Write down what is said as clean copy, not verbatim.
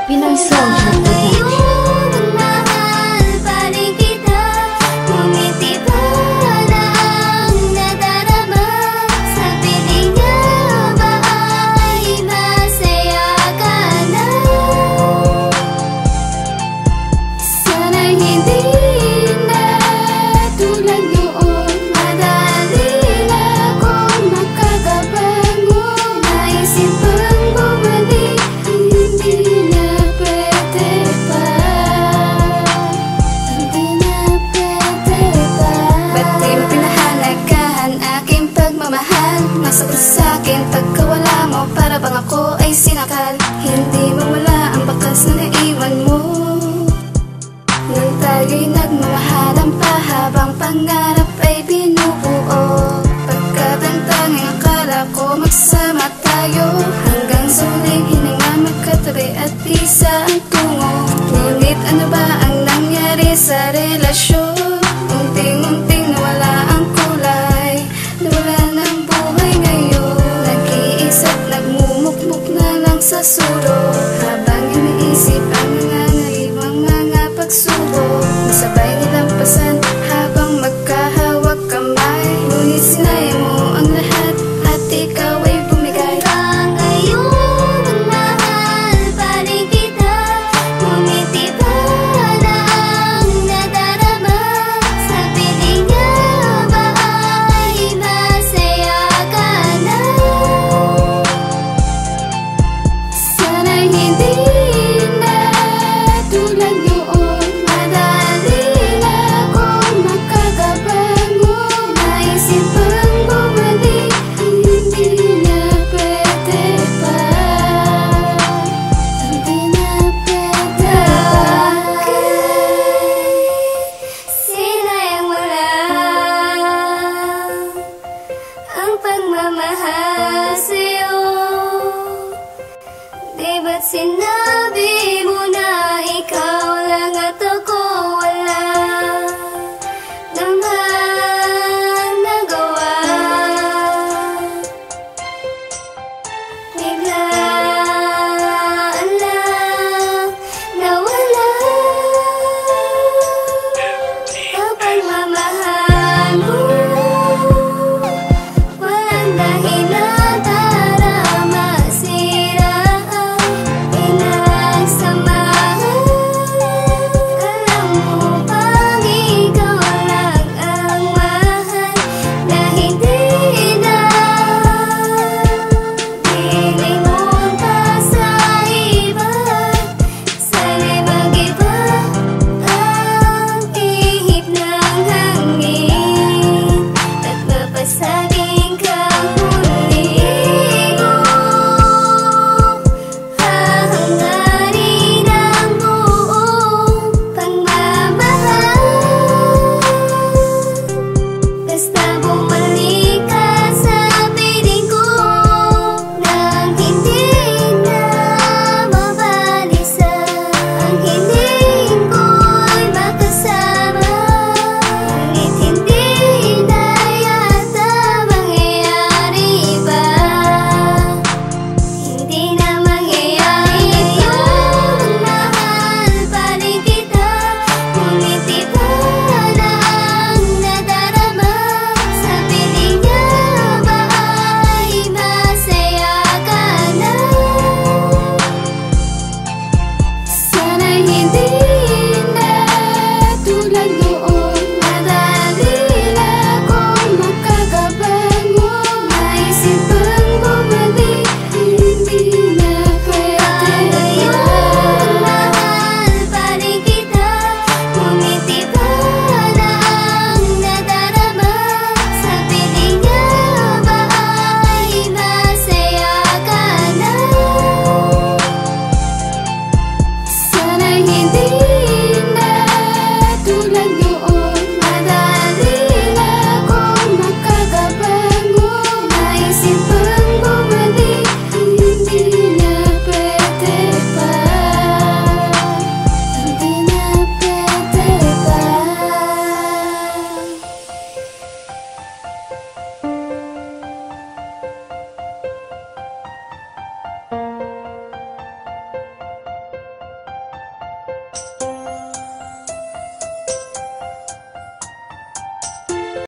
Pinoy Soldier Production. Nasagot sa'kin pagkawala mo, para bang ako ay sinakal. Hindi mawala ang bakas na naiwan mo nang tayo'y nagmamahalan pa, habang pangarap ay binubuo. Pagkatantanging akala ko magsama tayo, hanggang sa huling hininga magkatabi at isa ang tungo. Ngunit ano ba ang nangyari sa relasyon? Unting-unting nawala ang kulay, nawala ng buhay ngayon. Nag-iisa't nagmumukmuk na lang sa sulok, habang iniisip ang mga naiwang mga pagsubok. Masabay nilampasan habang magkahawak kamay, ngunit sinaya mo ang lahat at ikaw ay bumigay. Ngayon ang mahal pa rin kita, ngunit iba na ang nadarama. Sa piling niya ba ay masaya ka na? Sana'y hindi na tulad noon, madali na akong makakabangon. Naisip bang bumalik, hindi na pwede pa, hindi na pwede pa. Sinayang mo lang ang pagmamahal sa'yo, di ba't sinabi